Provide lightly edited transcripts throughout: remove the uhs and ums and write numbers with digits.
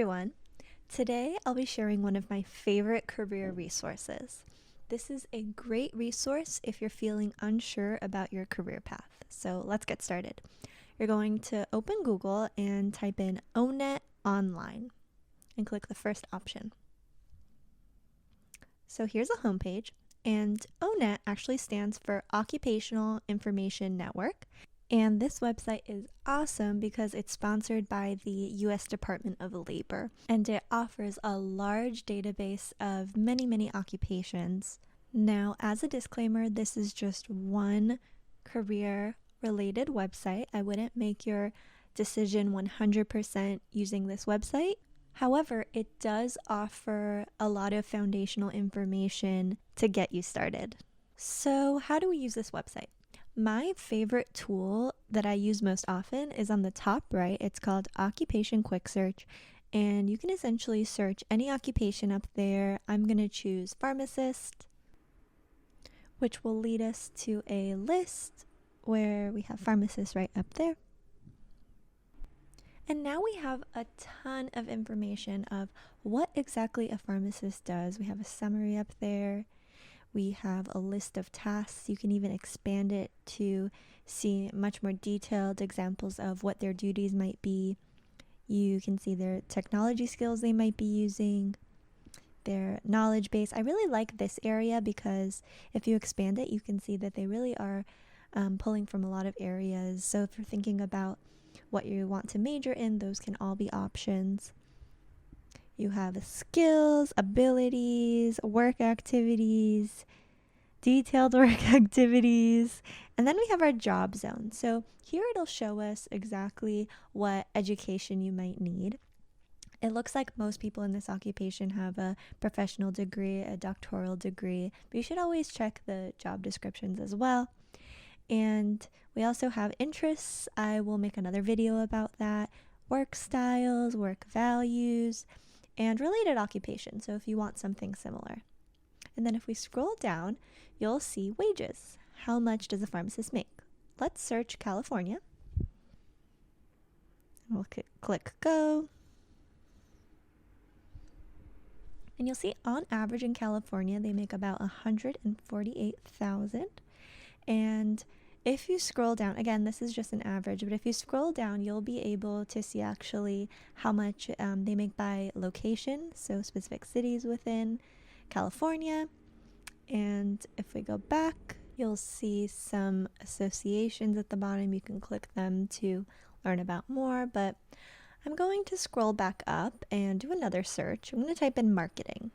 everyone! Today I'll be sharing one of my favorite career resources. This is a great resource if you're feeling unsure about your career path. So let's get started. You're going to open Google and type in OnLine and click the first option. So here's a homepage, and ONET actually stands for Occupational Information Network. And this website is awesome because it's sponsored by the U.S. Department of Labor, and it offers a large database of many occupations. Now, as a disclaimer, this is just one career-related website. I wouldn't make your decision 100% using this website. However, it does offer a lot of foundational information to get you started. So, how do we use this website? My favorite tool that I use most often is on the top right. It's called Occupation Quick Search, and you can essentially search any occupation up there. I'm going to choose pharmacist, which will lead us to a list where we have pharmacists right up there. And now we have a ton of information of what exactly a pharmacist does. We have a summary up there. We have a list of tasks. You can even expand it to see much more detailed examples of what their duties might be. You can see their technology skills they might be using, their knowledge base. I really like this area because if you expand it, you can see that they really are pulling from a lot of areas. So if you're thinking about what you want to major in, those can all be options. You have skills, abilities, work activities, detailed work activities, and then we have our job zone. So here it'll show us exactly what education you might need. It looks like most people in this occupation have a professional degree, a doctoral degree, but you should always check the job descriptions as well. And we also have interests. I will make another video about that. Work styles, work values, and related occupations, so if you want something similar. And then if we scroll down, you'll see wages. How much does a pharmacist make? Let's search California. We'll click go. And you'll see on average in California, they make about $148,000. And if you scroll down, again, this is just an average, but if you scroll down, you'll be able to see actually how much they make by location, so specific cities within California. And if we go back, you'll see some associations at the bottom. You can click them to learn about more, but I'm going to scroll back up and do another search. I'm going to type in marketing.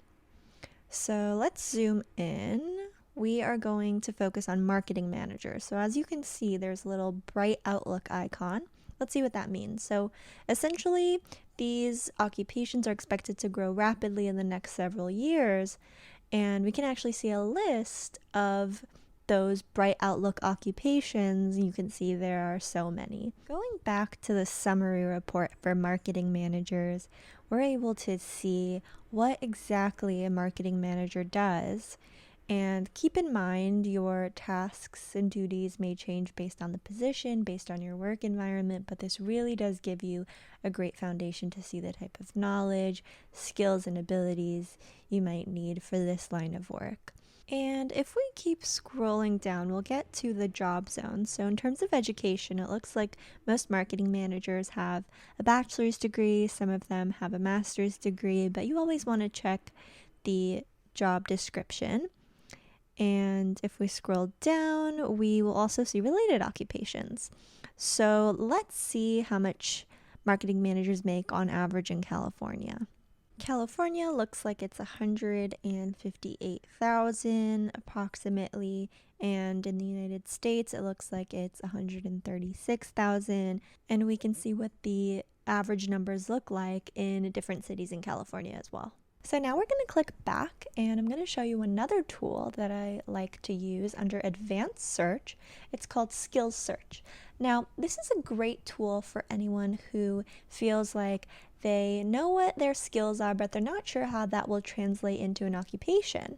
So let's zoom in. We are going to focus on marketing manager. So as you can see, there's a little bright outlook icon. Let's see what that means. So essentially, these occupations are expected to grow rapidly in the next several years. And we can actually see a list of those bright outlook occupations. You can see there are so many. Going back to the summary report for marketing managers, we're able to see what exactly a marketing manager does. And keep in mind your tasks and duties may change based on the position, based on your work environment, but this really does give you a great foundation to see the type of knowledge, skills, and abilities you might need for this line of work. And if we keep scrolling down, we'll get to the job zone. So in terms of education, it looks like most marketing managers have a bachelor's degree, some of them have a master's degree, but you always want to check the job description. And if we scroll down, we will also see related occupations. So let's see how much marketing managers make on average in California. California looks like it's $158,000 approximately, and in the United States it looks like it's $136,000, and we can see what the average numbers look like in different cities in California as well. So now we're going to click back, and I'm going to show you another tool that I like to use under Advanced Search. It's called Skills Search. Now, this is a great tool for anyone who feels like they know what their skills are, but they're not sure how that will translate into an occupation.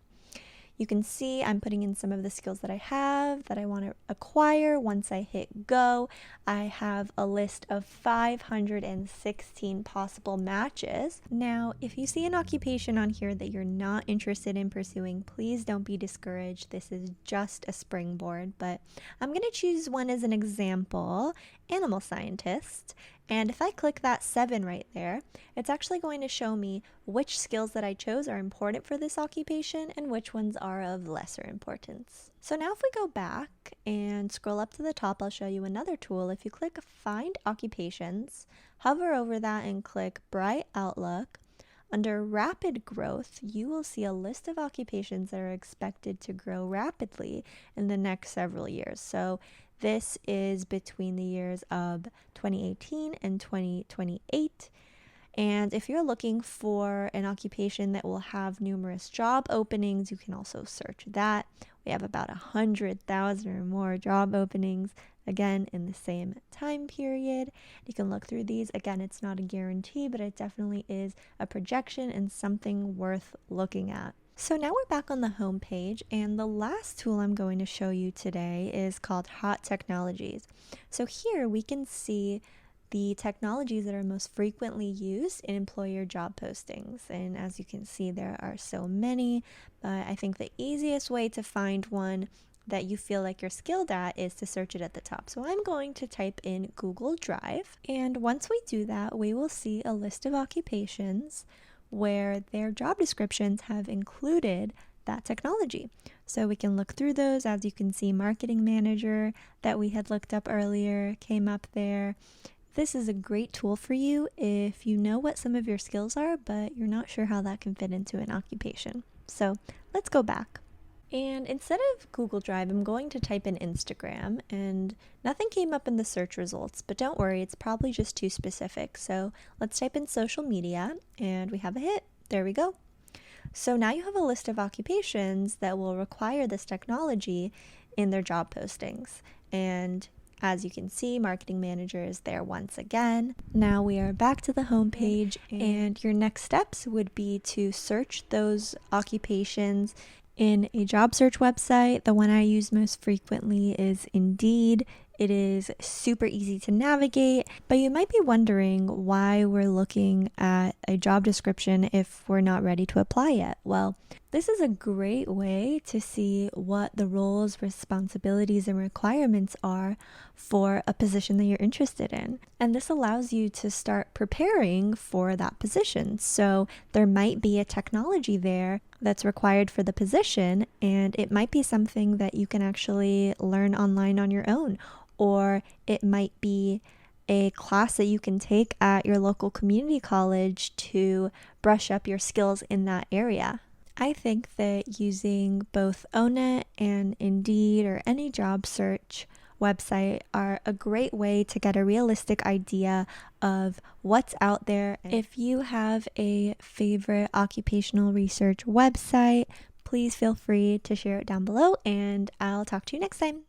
You can see I'm putting in some of the skills that I have that I want to acquire. Once I hit go, I have a list of 516 possible matches. Now, if you see an occupation on here that you're not interested in pursuing, please don't be discouraged. This is just a springboard, but I'm going to choose one as an example, animal scientist. And if I click that 7 right there, it's actually going to show me which skills that I chose are important for this occupation and which ones are of lesser importance. So now if we go back and scroll up to the top, I'll show you another tool. If you click Find Occupations, hover over that and click Bright Outlook, under Rapid Growth, you will see a list of occupations that are expected to grow rapidly in the next several years. So this is between the years of 2018 and 2028. And if you're looking for an occupation that will have numerous job openings, you can also search that. We have about 100,000 or more job openings, again, in the same time period. You can look through these. Again, it's not a guarantee, but it definitely is a projection and something worth looking at. So now we're back on the home page, and the last tool I'm going to show you today is called Hot Technologies. So here we can see the technologies that are most frequently used in employer job postings. And as you can see, there are so many, but I think the easiest way to find one that you feel like you're skilled at is to search it at the top. So I'm going to type in Google Drive, and once we do that, we will see a list of occupations where their job descriptions have included that technology. So we can look through those. As you can see, marketing manager that we had looked up earlier came up there. This is a great tool for you if you know what some of your skills are, but you're not sure how that can fit into an occupation. So let's go back. And instead of Google Drive, I'm going to type in Instagram, and nothing came up in the search results, but don't worry, it's probably just too specific. So let's type in social media, and we have a hit. There we go. So now you have a list of occupations that will require this technology in their job postings. And as you can see, marketing manager is there once again. Now we are back to the home page, and your next steps would be to search those occupations in a job search website. The one I use most frequently is Indeed. It is super easy to navigate, but you might be wondering why we're looking at a job description if we're not ready to apply yet. Well, this is a great way to see what the roles, responsibilities, and requirements are for a position that you're interested in. And this allows you to start preparing for that position. So there might be a technology there that's required for the position, and it might be something that you can actually learn online on your own. Or it might be a class that you can take at your local community college to brush up your skills in that area. I think that using both Onet and Indeed or any job search website are a great way to get a realistic idea of what's out there. If you have a favorite occupational research website, please feel free to share it down below, and I'll talk to you next time.